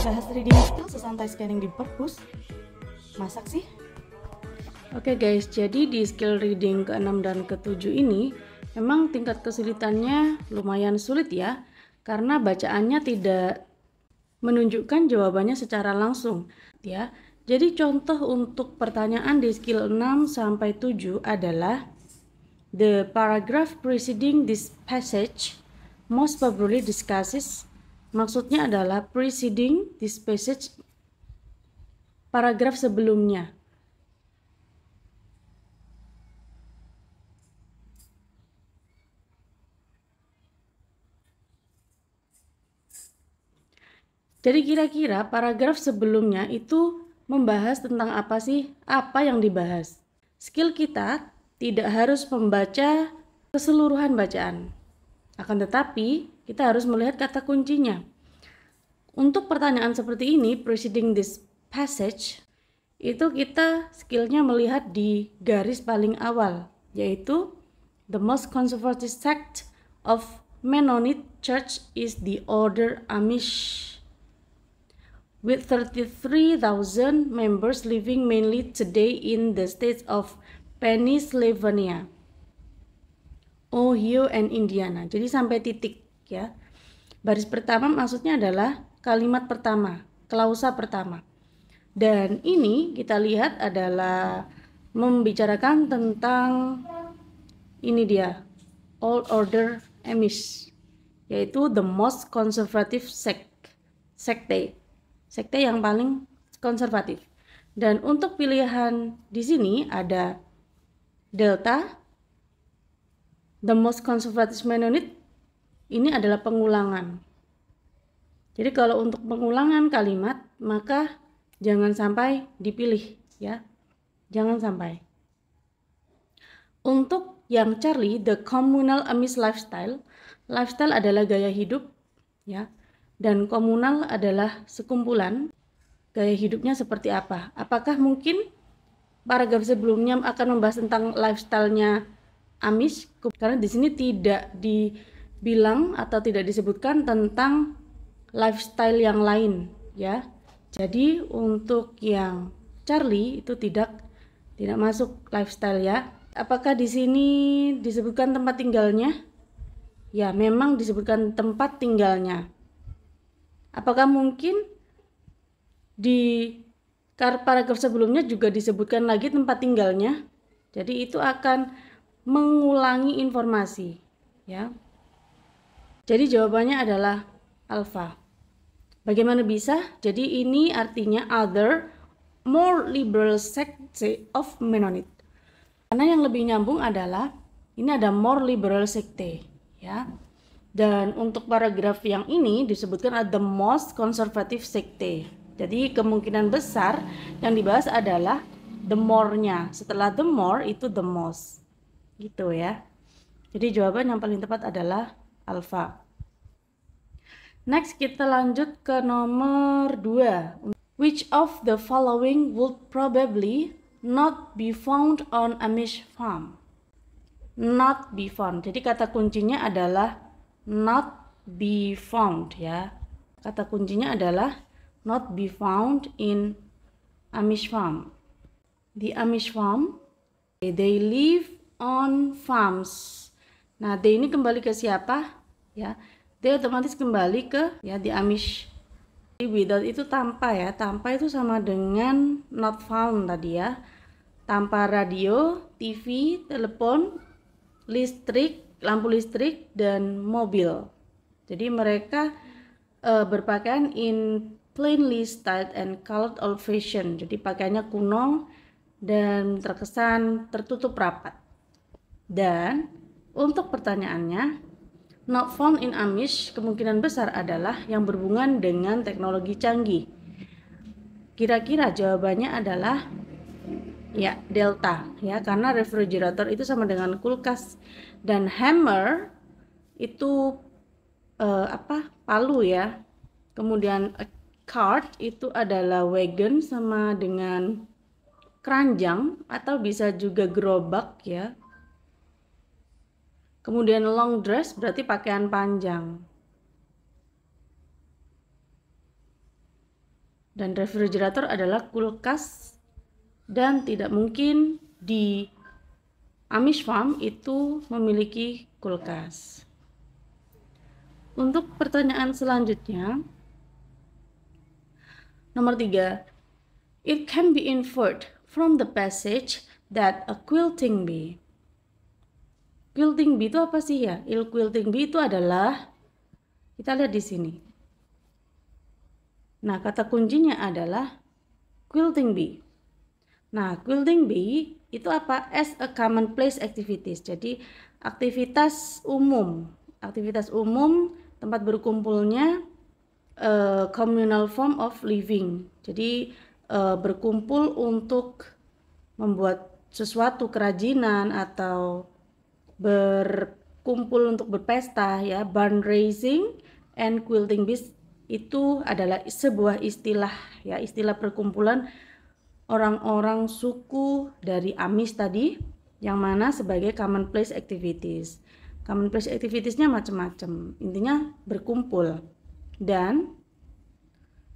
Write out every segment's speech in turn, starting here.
Bahas reading skill sesantai scanning di perpus. Masak sih. Oke guys, jadi di skill reading ke-6 dan ke-7 ini memang tingkat kesulitannya lumayan sulit ya, karena bacaannya tidak menunjukkan jawabannya secara langsung ya. Jadi contoh untuk pertanyaan di skill 6 sampai 7 adalah the paragraph preceding this passage most probably discusses. Maksudnya adalah preceding this passage, paragraf sebelumnya. Jadi kira-kira paragraf sebelumnya itu membahas tentang apa sih? Apa yang dibahas? Skill kita tidak harus membaca keseluruhan bacaan. Akan tetapi, kita harus melihat kata kuncinya. Untuk pertanyaan seperti ini, preceding this passage, itu kita skillnya melihat di garis paling awal, yaitu the most conservative sect of Mennonite Church is the Order Amish, with 33,000 members living mainly today in the states of Pennsylvania, Ohio, and Indiana. Jadi sampai titik ya. Baris pertama maksudnya adalah kalimat pertama, klausa pertama. Dan ini kita lihat adalah membicarakan tentang ini dia, Old Order Amish, yaitu the most conservative sekte yang paling konservatif. Dan untuk pilihan di sini ada delta, the most conservative Mennonite, ini adalah pengulangan. Jadi kalau untuk pengulangan kalimat, maka jangan sampai dipilih ya. Jangan sampai. Untuk yang Charlie, the communal Amish lifestyle. Lifestyle adalah gaya hidup ya. Dan komunal adalah sekumpulan. Gaya hidupnya seperti apa? Apakah mungkin paragraf sebelumnya akan membahas tentang lifestyle-nya Amish? Karena di sini tidak dibilang atau tidak disebutkan tentang lifestyle yang lain ya. Jadi untuk yang Charlie itu tidak masuk lifestyle ya. Apakah di sini disebutkan tempat tinggalnya? Ya, memang disebutkan tempat tinggalnya. Apakah mungkin di paragraf sebelumnya juga disebutkan lagi tempat tinggalnya? Jadi itu akan mengulangi informasi ya. Jadi jawabannya adalah alfa. Bagaimana bisa? Jadi ini artinya other more liberal sect of Mennonite. Karena yang lebih nyambung adalah ini ada more liberal sekte ya. Dan untuk paragraf yang ini disebutkan ada the most conservative sekte. Jadi kemungkinan besar yang dibahas adalah the more-nya. Setelah the more itu the most. Gitu ya. Jadi jawaban yang paling tepat adalah alfa. Next kita lanjut ke nomor 2. Which of the following would probably not be found on Amish farm? Not be found. Jadi kata kuncinya adalah not be found ya. Kata kuncinya adalah not be found in Amish farm. The Amish farm, they live on farms. Nah, they ini kembali ke siapa? Ya, they otomatis kembali ke ya the Amish. Without itu tanpa ya. Tanpa itu sama dengan not found tadi ya. Tanpa radio, TV, telepon, listrik, lampu listrik, dan mobil. Jadi mereka berpakaian in plainly styled and colored old fashion. Jadi pakaiannya kuno dan terkesan tertutup rapat. Dan untuk pertanyaannya, not found in Amish kemungkinan besar adalah yang berhubungan dengan teknologi canggih. Kira-kira jawabannya adalah ya delta ya, karena refrigerator itu sama dengan kulkas dan hammer itu palu ya. Kemudian cart itu adalah wagon sama dengan keranjang atau bisa juga gerobak ya. Kemudian long dress berarti pakaian panjang. Dan refrigerator adalah kulkas, dan tidak mungkin di Amish farm itu memiliki kulkas. Untuk pertanyaan selanjutnya, nomor 3. It can be inferred from the passage that a quilting bee. Quilting bee itu apa sih ya? Quilting bee itu adalah, kita lihat di sini. Nah, kata kuncinya adalah quilting bee. Nah, quilting bee itu apa? As a commonplace activities. Jadi, aktivitas umum tempat berkumpulnya communal form of living. Jadi, berkumpul untuk membuat sesuatu kerajinan atau berkumpul untuk berpesta ya. Barn raising and quilting bees itu adalah sebuah istilah ya, istilah perkumpulan orang-orang suku dari Amish tadi, yang mana sebagai commonplace activities. Commonplace activitiesnya macam-macam, intinya berkumpul. Dan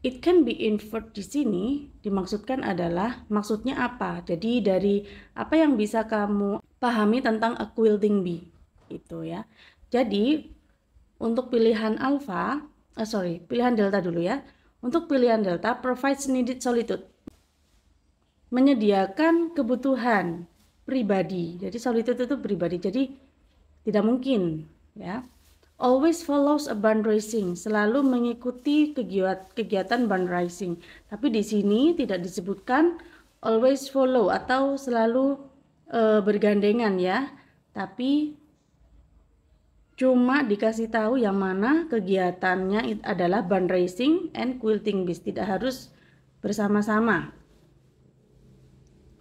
it can be inferred di sini dimaksudkan adalah, maksudnya apa? Jadi dari apa yang bisa kamu pahami tentang a quilting bee itu ya. Jadi untuk pilihan pilihan delta dulu ya. Untuk pilihan delta, provides needed solitude, menyediakan kebutuhan pribadi. Jadi solitude itu pribadi. Jadi tidak mungkin ya. Always follows a barn raising, selalu mengikuti kegiatan barn raising. Tapi di sini tidak disebutkan always follow atau selalu bergandengan ya. Tapi cuma dikasih tahu yang mana kegiatannya adalah barn raising and quilting bees, tidak harus bersama-sama.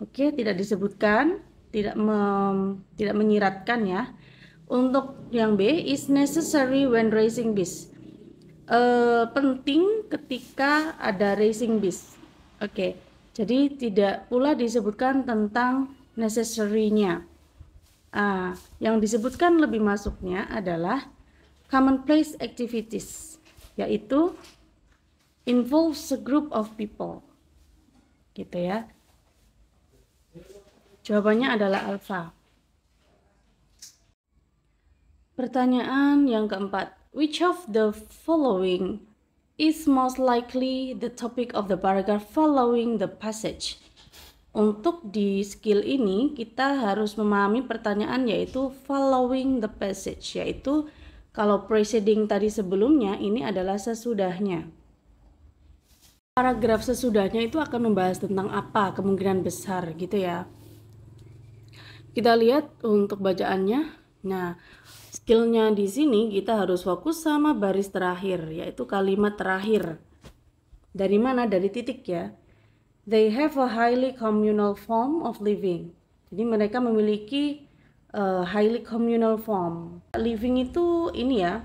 Oke, tidak disebutkan, tidak menyiratkan ya. Untuk yang B, is necessary when raising bees. Penting ketika ada raising bees. Oke, jadi tidak pula disebutkan tentang necessary-nya. Yang disebutkan lebih masuknya adalah commonplace activities, yaitu involves a group of people, gitu ya. Jawabannya adalah alfa. Pertanyaan yang keempat, which of the following is most likely the topic of the paragraph following the passage? Untuk di skill ini kita harus memahami pertanyaan yaitu following the passage, yaitu kalau preceding tadi sebelumnya, ini adalah sesudahnya. Paragraf sesudahnya itu akan membahas tentang apa, kemungkinan besar gitu ya. Kita lihat untuk bacaannya. Nah, skillnya di sini kita harus fokus sama baris terakhir, yaitu kalimat terakhir. Dari mana? Dari titik ya. They have a highly communal form of living. Jadi mereka memiliki highly communal form. Living itu ini ya,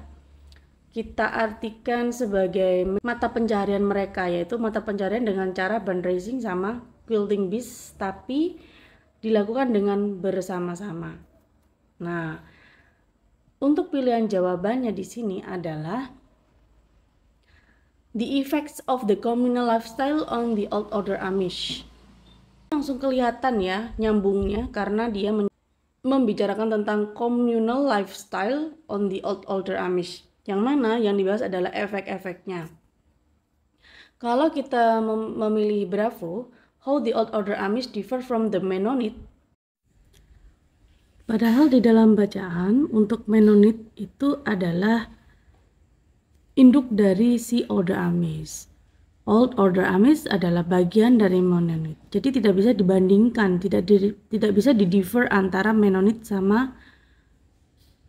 kita artikan sebagai mata pencaharian mereka, yaitu mata pencaharian dengan cara barn raising sama quilting bees, tapi dilakukan dengan bersama-sama. Nah, untuk pilihan jawabannya di sini adalah the effects of the communal lifestyle on the old order Amish. Langsung kelihatan ya nyambungnya karena dia membicarakan tentang communal lifestyle on the old order Amish. Yang mana yang dibahas adalah efek-efeknya. Kalau kita memilih Bravo, how the old order Amish differ from the Mennonite. Padahal di dalam bacaan untuk Mennonite itu adalah induk dari si Order Amish. Old Order Amish adalah bagian dari Mennonite. Jadi tidak bisa dibandingkan, tidak bisa di-differ antara Mennonite sama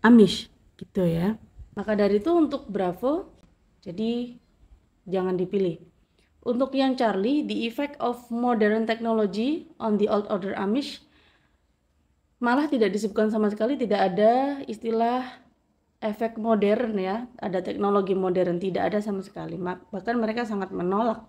Amish gitu ya. Maka dari itu untuk Bravo, jadi jangan dipilih. Untuk yang Charlie, the effect of modern technology on the Old Order Amish, malah tidak disebutkan sama sekali, tidak ada istilah efek modern ya, ada teknologi modern, tidak ada sama sekali. Bahkan mereka sangat menolak.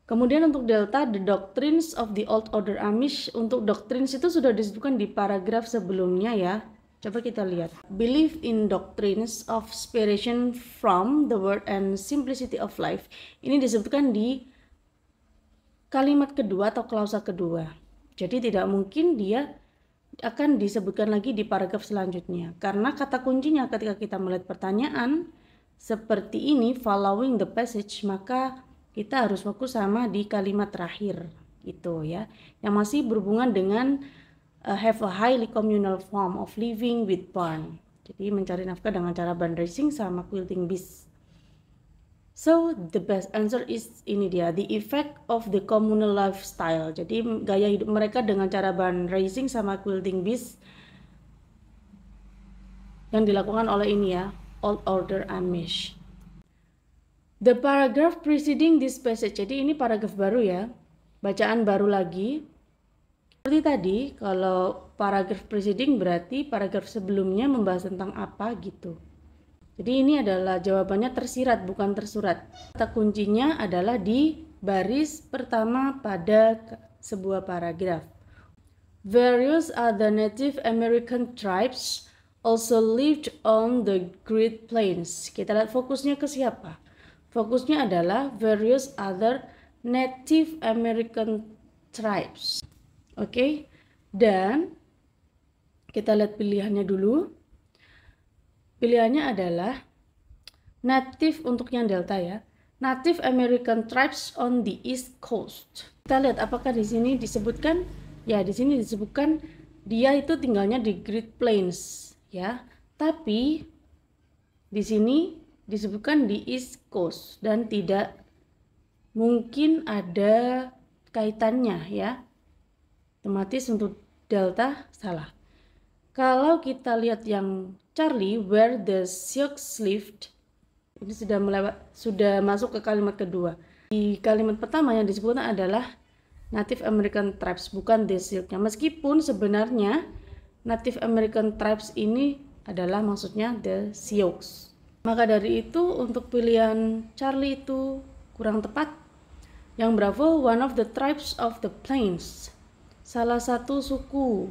Kemudian untuk Delta, the doctrines of the old order Amish, untuk doctrines itu sudah disebutkan di paragraf sebelumnya ya. Coba kita lihat. Belief in doctrines of inspiration from the word and simplicity of life. Ini disebutkan di kalimat kedua atau klausa kedua. Jadi tidak mungkin dia akan disebutkan lagi di paragraf selanjutnya. Karena kata kuncinya ketika kita melihat pertanyaan seperti ini, following the passage, maka kita harus fokus sama di kalimat terakhir gitu ya. Yang masih berhubungan dengan have a highly communal form of living with barn. Jadi mencari nafkah dengan cara barn raising sama quilting bees. So the best answer is ini dia, the effect of the communal lifestyle. Jadi gaya hidup mereka dengan cara barn raising sama quilting bees yang dilakukan oleh ini ya, Old Order Amish. The paragraph preceding this passage. Jadi ini paragraf baru ya, bacaan baru lagi. Seperti tadi, kalau paragraf preceding berarti paragraf sebelumnya membahas tentang apa gitu. Jadi ini adalah jawabannya tersirat bukan tersurat. Kata kuncinya adalah di baris pertama pada sebuah paragraf. Various other Native American tribes also lived on the Great Plains. Kita lihat fokusnya ke siapa? Fokusnya adalah various other Native American tribes. Oke, dan kita lihat pilihannya dulu. Pilihannya adalah native untuk yang delta ya. Native American tribes on the East Coast. Kita lihat apakah di sini disebutkan? Ya, di sini disebutkan dia itu tinggalnya di Great Plains ya. Tapi di sini disebutkan di East Coast dan tidak mungkin ada kaitannya ya. Otomatis untuk delta salah. Kalau kita lihat yang Charlie, where the Sioux lived, ini sudah masuk ke kalimat kedua. Di kalimat pertama yang disebutkan adalah Native American tribes, bukan the Sioux-nya. Meskipun sebenarnya Native American tribes ini adalah maksudnya the Sioux. Maka dari itu untuk pilihan Charlie itu kurang tepat. Yang Bravo, one of the tribes of the plains. Salah satu suku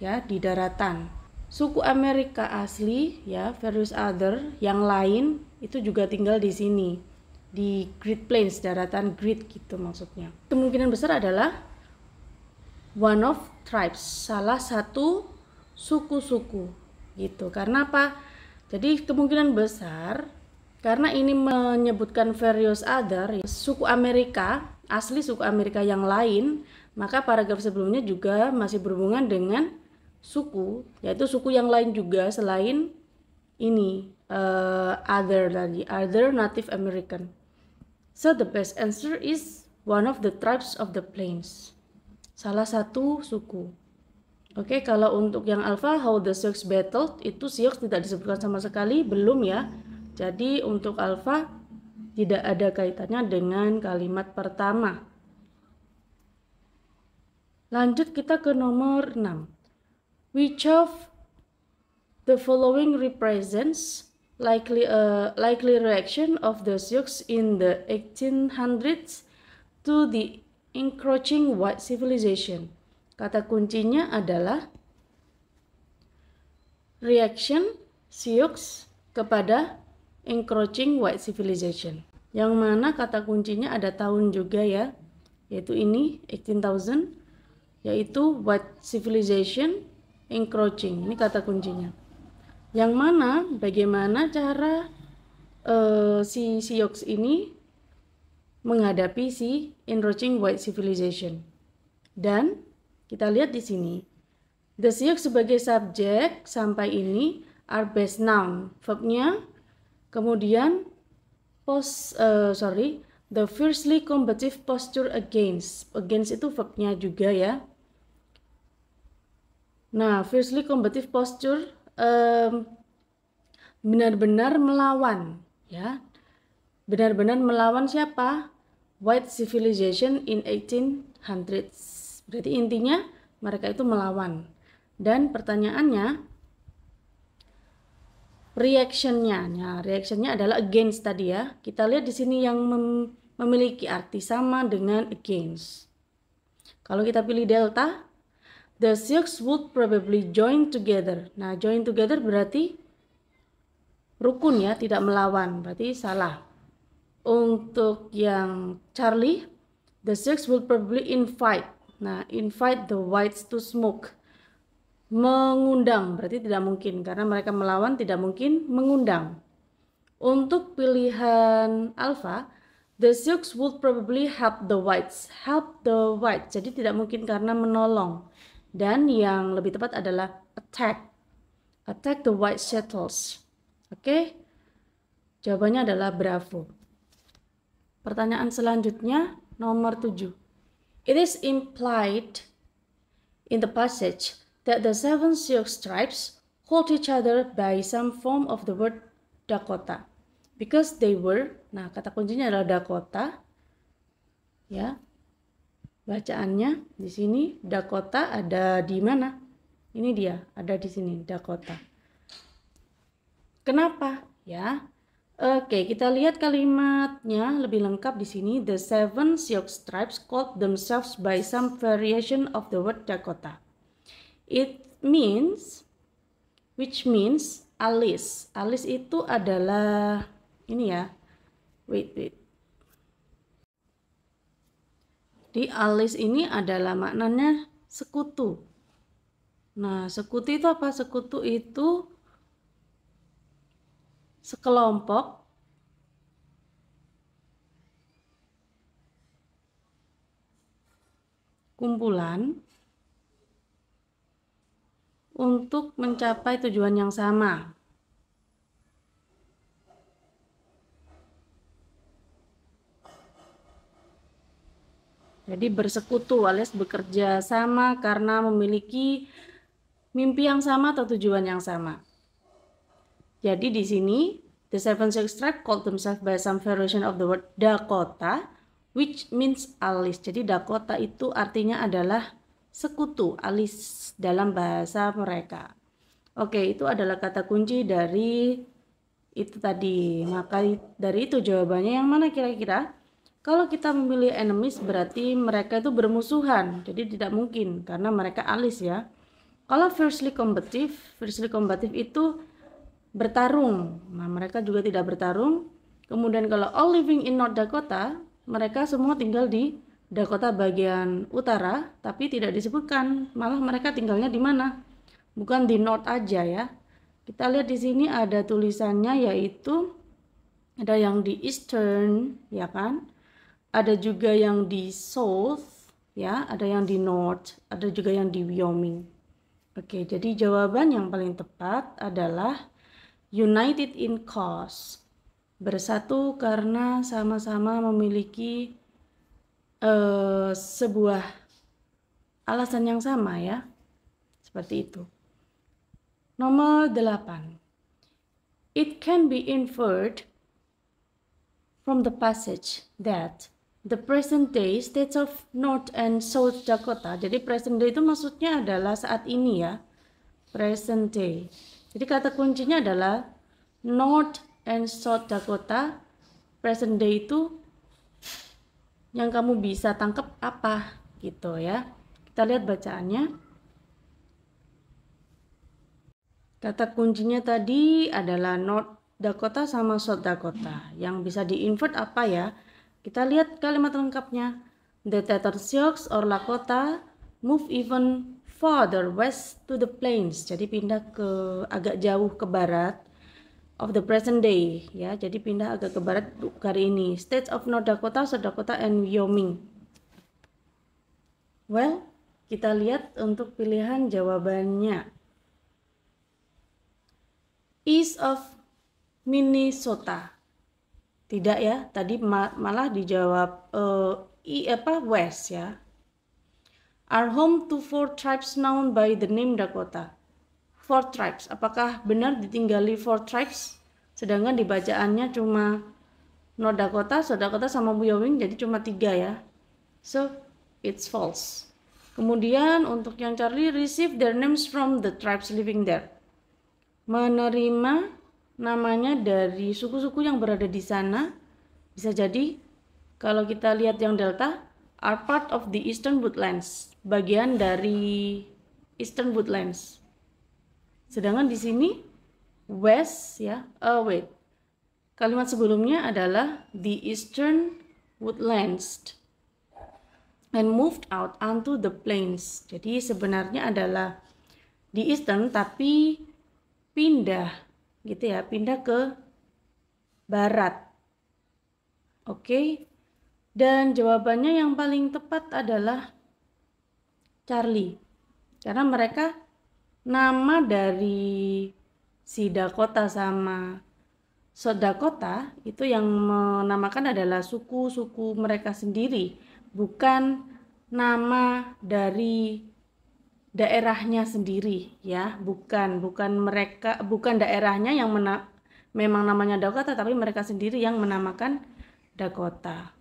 ya di daratan. Suku Amerika asli ya, various other yang lain itu juga tinggal di sini di Great Plains, daratan Great gitu maksudnya. Kemungkinan besar adalah one of tribes, salah satu suku-suku gitu. Karena apa? Jadi kemungkinan besar karena ini menyebutkan various other ya, suku Amerika asli, suku Amerika yang lain, maka paragraf sebelumnya juga masih berhubungan dengan suku, yaitu suku yang lain juga selain ini other Native American. So the best answer is one of the tribes of the plains, salah satu suku. Oke, kalau untuk yang alpha, how the Sioux battled, itu Sioux tidak disebutkan sama sekali, belum ya. Jadi untuk alpha tidak ada kaitannya dengan kalimat pertama. Lanjut kita ke nomor 6. Which of the following represents likely reaction of the Sioux in the 1800s to the encroaching white civilization? Kata kuncinya adalah reaction Sioux kepada encroaching white civilization. Yang mana kata kuncinya ada tahun juga ya, yaitu ini 18,000, yaitu white civilization encroaching. Ini kata kuncinya. Yang mana bagaimana cara si Sioux ini menghadapi si encroaching white civilization. Dan kita lihat di sini, the Sioux sebagai subjek sampai ini are base noun, verbnya, kemudian the fiercely combative posture against itu verbnya juga ya. Nah, fiercely combative posture benar-benar melawan ya. Benar-benar melawan siapa? White civilization in 1800s. Berarti intinya mereka itu melawan. Dan pertanyaannya, reactionnya adalah against tadi ya. Kita lihat di sini yang memiliki arti sama dengan against. Kalau kita pilih delta, The Sioux would probably join together. Nah, join together berarti rukun ya, tidak melawan. Berarti salah. Untuk yang Charlie, the Sioux would probably invite. Nah, invite the whites to smoke. Mengundang berarti tidak mungkin karena mereka melawan, tidak mungkin mengundang. Untuk pilihan Alpha, the Sioux would probably help the whites. Help the whites. Jadi tidak mungkin karena menolong. Dan yang lebih tepat adalah attack. Attack the white settlers. Oke? Jawabannya adalah bravo. Pertanyaan selanjutnya nomor 7. It is implied in the passage that the 7 Sioux tribes called each other by some form of the word Dakota. Because they were, nah kata kuncinya adalah Dakota. Ya. Bacaannya di sini Dakota ada di mana? Ini dia, ada di sini Dakota. Kenapa? Ya. Oke, kita lihat kalimatnya lebih lengkap di sini. The 7 Sioux tribes called themselves by some variation of the word Dakota. It means, which means alis. Alis itu adalah ini ya. Wait. Di alis ini adalah maknanya sekutu. Nah, sekutu itu apa? Sekutu itu sekelompok kumpulan untuk mencapai tujuan yang sama. Jadi bersekutu alias bekerja sama karena memiliki mimpi yang sama atau tujuan yang sama. Jadi di sini the 7 Sioux tribe called themselves by some variation of the word Dakota, which means alis. Jadi Dakota itu artinya adalah sekutu, alis dalam bahasa mereka. Oke, itu adalah kata kunci dari itu tadi. Maka dari itu jawabannya yang mana kira-kira? Kalau kita memilih enemies berarti mereka itu bermusuhan. Jadi tidak mungkin karena mereka alis ya. Kalau fiercely combative itu bertarung. Nah, mereka juga tidak bertarung. Kemudian kalau all living in North Dakota, mereka semua tinggal di Dakota bagian utara, tapi tidak disebutkan. Malah mereka tinggalnya di mana? Bukan di North aja ya. Kita lihat di sini ada tulisannya yaitu ada yang di Eastern, ya kan? Ada juga yang di South, ya, ada yang di North, ada juga yang di Wyoming. Oke, jadi jawaban yang paling tepat adalah united in cause. Bersatu karena sama-sama memiliki sebuah alasan yang sama ya. Seperti itu. Nomor 8. It can be inferred from the passage that the present day states of North and South Dakota. Jadi present day itu maksudnya adalah saat ini ya. Present day. Jadi kata kuncinya adalah North and South Dakota. Present day itu yang kamu bisa tangkap apa gitu ya. Kita lihat bacaannya. Kata kuncinya tadi adalah North Dakota sama South Dakota. Yang bisa di-invert apa ya? Kita lihat kalimat lengkapnya. The Tether Sioux or Lakota move even farther west to the plains. Jadi pindah ke agak jauh ke barat of the present day ya. Jadi pindah agak ke barat hari ini. States of North Dakota, South Dakota, and Wyoming. Well, kita lihat untuk pilihan jawabannya. East of Minnesota. Tidak ya, tadi malah dijawab west ya. Are home to 4 tribes known by the name Dakota. 4 tribes. Apakah benar ditinggali 4 tribes? Sedangkan di bacaannya cuma North Dakota, South Dakota sama Wyoming, jadi cuma 3 ya. So, it's false. Kemudian untuk yang Charlie, receive their names from the tribes living there. Menerima namanya dari suku-suku yang berada di sana. Bisa jadi kalau kita lihat yang Delta are part of the Eastern Woodlands, bagian dari Eastern Woodlands. Sedangkan di sini west ya. Wait. Kalimat sebelumnya adalah the Eastern Woodlands and moved out onto the plains. Jadi sebenarnya adalah di Eastern tapi pindah gitu ya, pindah ke barat. Oke. Dan jawabannya yang paling tepat adalah Charlie. Karena mereka nama dari si Dakota sama South Dakota itu yang menamakan adalah suku-suku mereka sendiri, bukan nama dari daerahnya sendiri ya, bukan daerahnya yang memang namanya Dakota, tapi mereka sendiri yang menamakan Dakota.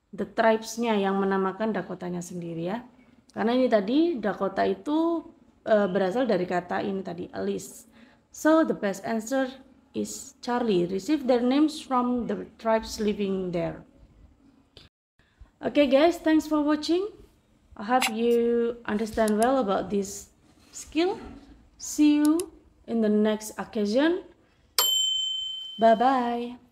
The tribes-nya yang menamakan Dakotanya sendiri ya. Karena ini tadi Dakota itu berasal dari kata ini tadi, Alice. So the best answer is Charlie, received their names from the tribes living there. Okay guys, thanks for watching. I hope you understand well about this skill. See you in the next occasion. Bye bye.